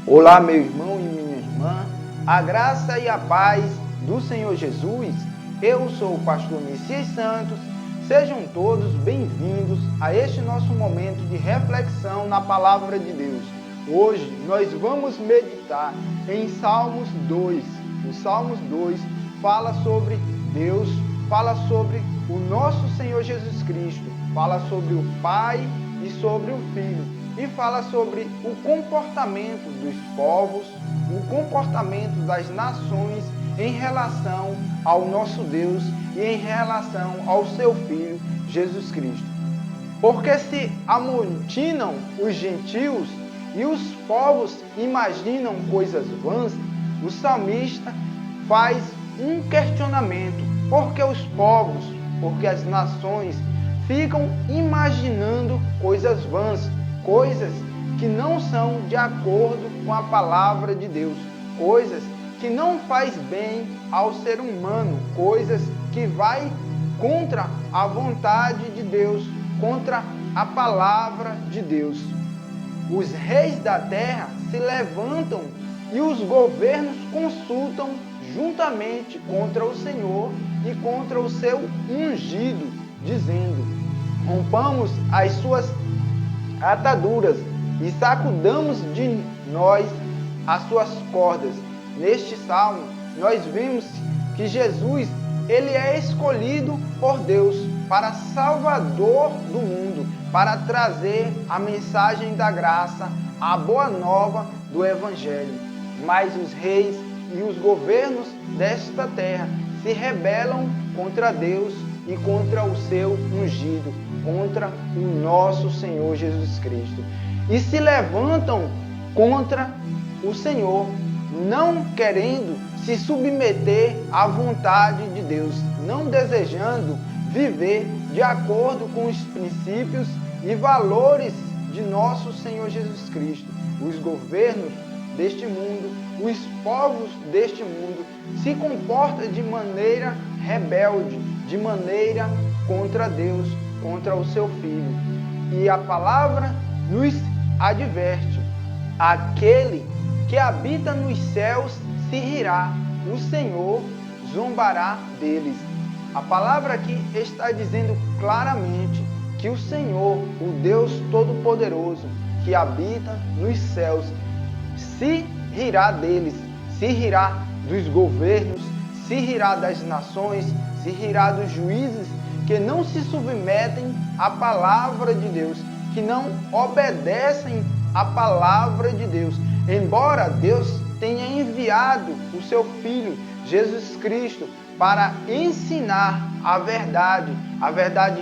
Olá, meu irmão e minha irmã, a graça e a paz do Senhor Jesus. Eu sou o pastor Messias Santos. Sejam todos bem-vindos a este nosso momento de reflexão na Palavra de Deus. Hoje nós vamos meditar em Salmos 2. O Salmos 2 fala sobre Deus, fala sobre o nosso Senhor Jesus Cristo, fala sobre o Pai e sobre o Filho. E fala sobre o comportamento dos povos, o comportamento das nações em relação ao nosso Deus e em relação ao seu Filho, Jesus Cristo. Porque se amotinam os gentios e os povos imaginam coisas vãs, o salmista faz um questionamento. Por que os povos, porque as nações ficam imaginando coisas vãs? Coisas que não são de acordo com a palavra de Deus, coisas que não faz bem ao ser humano, coisas que vai contra a vontade de Deus, contra a palavra de Deus. Os reis da terra se levantam e os governos consultam juntamente contra o Senhor e contra o seu ungido, dizendo: rompamos as suas ataduras e sacudamos de nós as suas cordas. Neste salmo, nós vemos que Jesus, ele é escolhido por Deus para Salvador do mundo, para trazer a mensagem da graça, a boa nova do Evangelho. Mas os reis e os governos desta terra se rebelam contra Deus e contra o seu ungido, contra o nosso Senhor Jesus Cristo. E se levantam contra o Senhor, não querendo se submeter à vontade de Deus, não desejando viver de acordo com os princípios e valores de nosso Senhor Jesus Cristo. Os governos deste mundo, os povos deste mundo se comportam de maneira rebelde, de maneira contra Deus, contra o seu Filho. E a palavra nos adverte: aquele que habita nos céus se rirá, o Senhor zombará deles. A palavra aqui está dizendo claramente que o Senhor, o Deus Todo-Poderoso, que habita nos céus, se rirá deles, se rirá dos governos, se rirá das nações, se rirá dos juízes que não se submetem à palavra de Deus, que não obedecem à palavra de Deus. Embora Deus tenha enviado o seu Filho, Jesus Cristo, para ensinar a verdade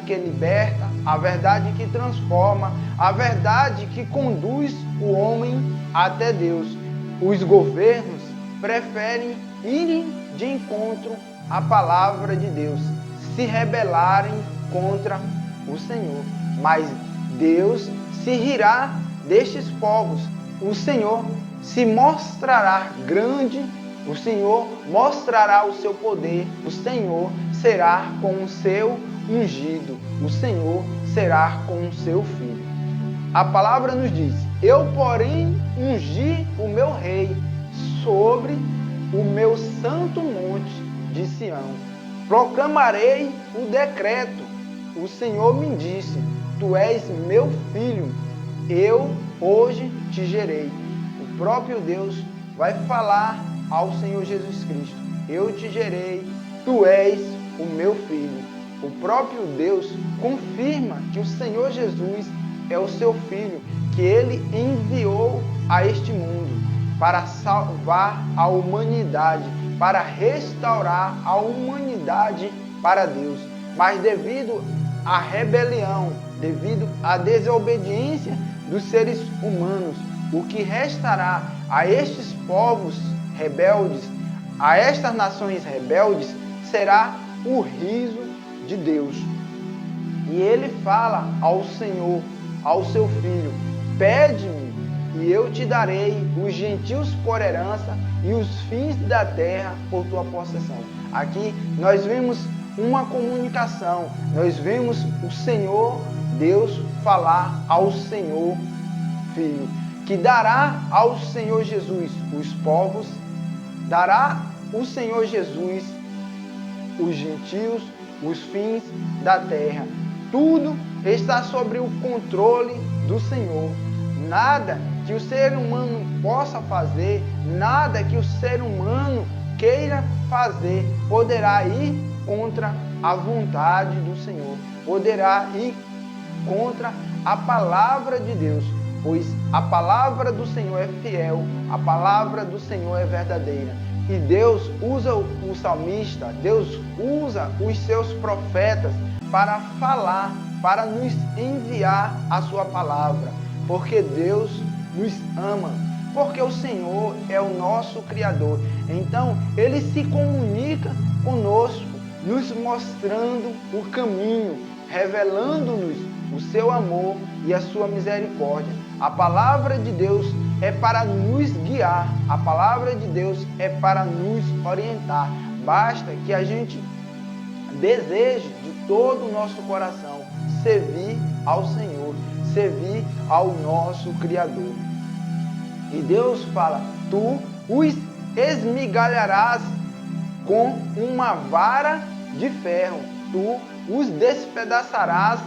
que liberta, a verdade que transforma, a verdade que conduz o homem até Deus. Os governos preferem irem de encontro à palavra de Deus, se rebelarem contra o Senhor. Mas Deus se rirá destes povos. O Senhor se mostrará grande, o Senhor mostrará o seu poder, o Senhor será com o seu ungido, o Senhor será com o seu filho. A palavra nos diz: eu, porém, ungi o meu rei sobre o meu santo monte de Sião. Proclamarei o decreto. O Senhor me disse: tu és meu filho, eu hoje te gerei. O próprio Deus vai falar ao Senhor Jesus Cristo: eu te gerei, tu és o meu filho. O próprio Deus confirma que o Senhor Jesus é o seu filho, que ele enviou a este mundo para salvar a humanidade, para restaurar a humanidade para Deus. Mas devido à rebelião, devido à desobediência dos seres humanos, o que restará a estes povos rebeldes, a estas nações rebeldes, será o riso de Deus. E ele fala ao Senhor, ao seu Filho: pede-me e eu te darei os gentios por herança e os fins da terra por tua possessão. Aqui nós vemos uma comunicação, nós vemos o Senhor Deus falar ao Senhor Filho. que dará ao Senhor Jesus os povos, dará o Senhor Jesus os gentios, os fins da terra. Tudo está sobre o controle do Senhor. Nada que o ser humano possa fazer, nada que o ser humano queira fazer, poderá ir contra a vontade do Senhor, poderá ir contra a palavra de Deus, pois a palavra do Senhor é fiel, a palavra do Senhor é verdadeira. E Deus usa o salmista, Deus usa os seus profetas para falar, para nos enviar a sua palavra, porque Deus nos ama, porque o Senhor é o nosso Criador. Então, Ele se comunica conosco, nos mostrando o caminho, revelando-nos o seu amor e a sua misericórdia. A palavra de Deus é para nos guiar, a palavra de Deus é para nos orientar. Basta que a gente deseje de todo o nosso coração servir ao Senhor, servir ao nosso Criador. E Deus fala: tu os esmigalharás com uma vara de ferro, tu os despedaçarás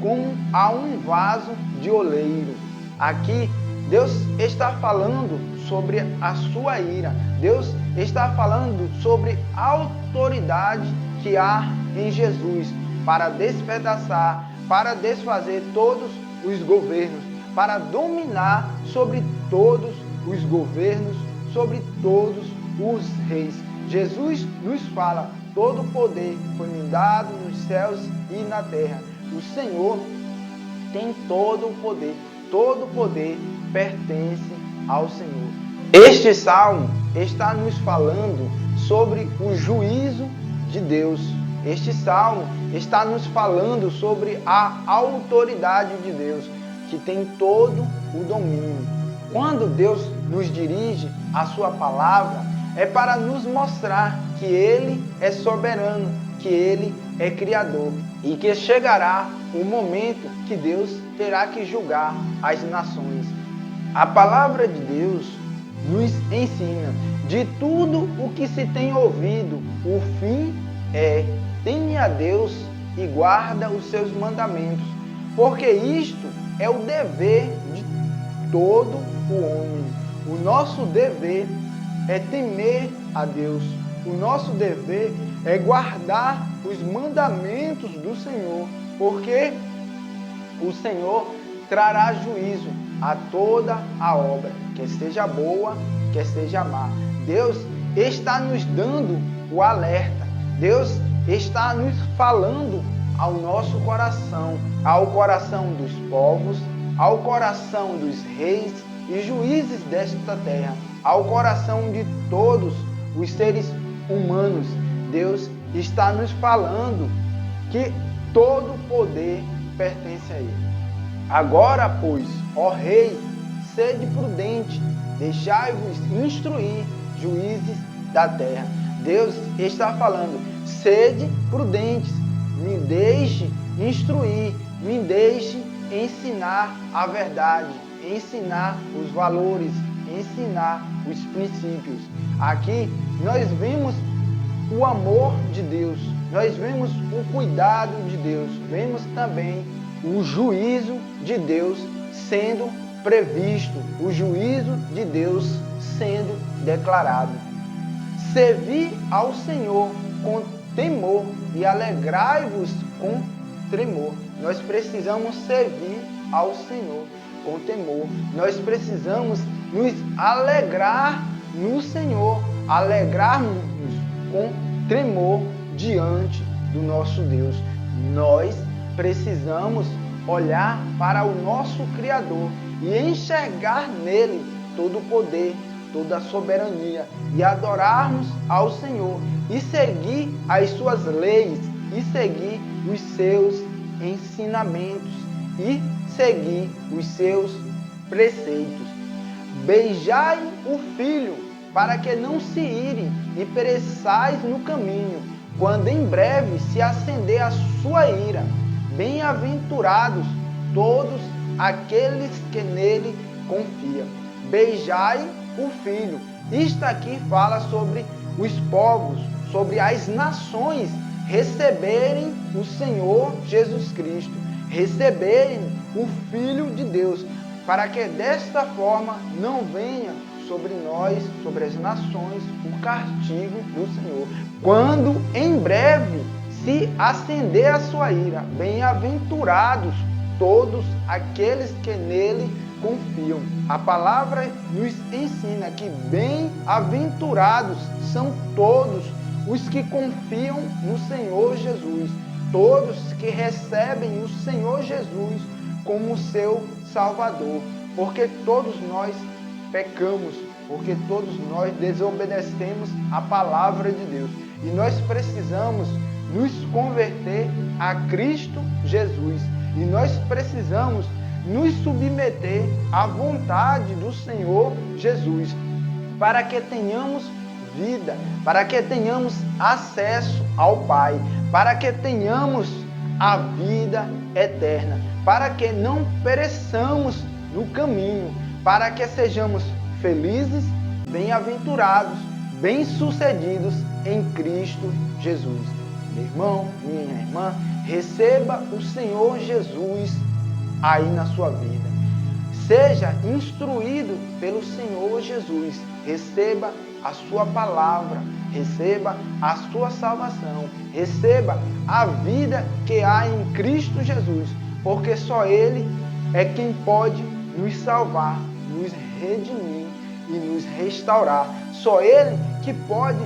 como a um vaso de oleiro. Aqui Deus está falando sobre a sua ira. Deus está falando sobre a autoridade que há em Jesus para despedaçar, para desfazer todos os governos, para dominar sobre todos os governos, sobre todos os reis. Jesus nos fala: todo poder foi me dado nos céus e na terra. O Senhor tem todo o poder pertence ao Senhor. Este salmo está nos falando sobre o juízo de Deus. Este salmo está nos falando sobre a autoridade de Deus, que tem todo o domínio. Quando Deus nos dirige a sua palavra, é para nos mostrar que Ele é soberano, que Ele é Criador e que chegará o momento que Deus terá que julgar as nações. A palavra de Deus nos ensina: de tudo o que se tem ouvido, o fim é: teme a Deus e guarda os seus mandamentos, porque isto é o dever de todo o homem. O nosso dever é temer a Deus. O nosso dever é guardar os mandamentos do Senhor, porque o Senhor trará juízo a toda a obra, quer seja boa, quer seja má. Deus está nos dando o alerta. Deus está nos falando ao nosso coração, ao coração dos povos, ao coração dos reis e juízes desta terra, ao coração de todos os seres humanos. Deus está nos falando que todo o poder pertence a Ele. Agora, pois, ó rei, sede prudente, deixai-vos instruir, juízes da terra. Deus está falando: sede prudentes, me deixe instruir, me deixe ensinar a verdade, ensinar os valores, ensinar os princípios. Aqui nós vemos o amor de Deus, nós vemos o cuidado de Deus, vemos também o juízo de Deus sendo previsto, o juízo de Deus sendo declarado. Servi ao Senhor com temor e alegrai-vos com tremor. Nós precisamos servir ao Senhor com temor. Nós precisamos nos alegrar no Senhor, alegrarmos com tremor diante do nosso Deus. Nós precisamos olhar para o nosso Criador e enxergar nele todo o poder, toda a soberania e adorarmos ao Senhor e seguir as suas leis e seguir os seus ensinamentos e seguir os seus preceitos. Beijai o filho para que não se ire e pereçais no caminho, quando em breve se acender a sua ira. Bem-aventurados todos aqueles que nele confia. Beijai o Filho. Isto aqui fala sobre os povos, sobre as nações receberem o Senhor Jesus Cristo, receberem o Filho de Deus, para que desta forma não venha sobre nós, sobre as nações, o castigo do Senhor. Quando em breve se acender a sua ira, bem-aventurados todos aqueles que nele confiam. A palavra nos ensina que bem-aventurados são todos os que confiam no Senhor Jesus, todos que recebem o Senhor Jesus como seu Salvador, porque todos nós pecamos, porque todos nós desobedecemos a palavra de Deus e nós precisamos nos converter a Cristo Jesus e nós precisamos nos submeter à vontade do Senhor Jesus para que tenhamos vida, para que tenhamos acesso ao Pai, para que tenhamos a vida eterna, para que não pereçamos no caminho, para que sejamos felizes, bem-aventurados, bem-sucedidos em Cristo Jesus. Meu irmão, minha irmã, receba o Senhor Jesus aí na sua vida. Seja instruído pelo Senhor Jesus. Receba a sua palavra, receba a sua salvação, receba a vida que há em Cristo Jesus, porque só Ele é quem pode nos salvar, nos redimir e nos restaurar. Só Ele que pode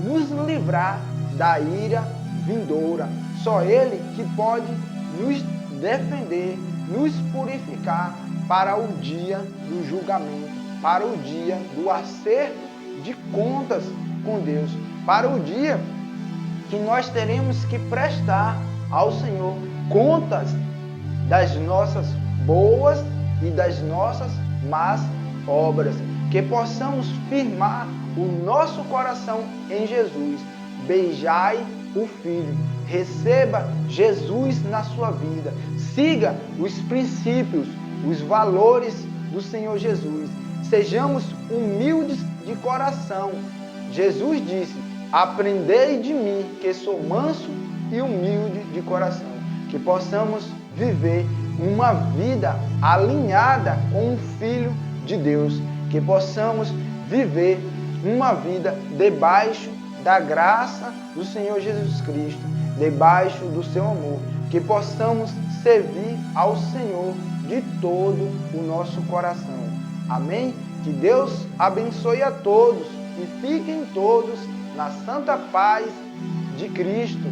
nos livrar da ira vindoura. Só Ele que pode nos defender, nos purificar para o dia do julgamento, para o dia do acerto de contas com Deus, para o dia que nós teremos que prestar ao Senhor contas das nossas boas e das nossas más obras, que possamos firmar o nosso coração em Jesus. Beijai o Filho, receba Jesus na sua vida, siga os princípios, os valores do Senhor Jesus, sejamos humildes de coração. Jesus disse: aprendei de mim, que sou manso e humilde de coração, que possamos viver uma vida alinhada com o Filho de Deus, que possamos viver uma vida debaixo da graça do Senhor Jesus Cristo, debaixo do seu amor, que possamos servir ao Senhor de todo o nosso coração. Amém? Que Deus abençoe a todos e fiquem todos na santa paz de Cristo.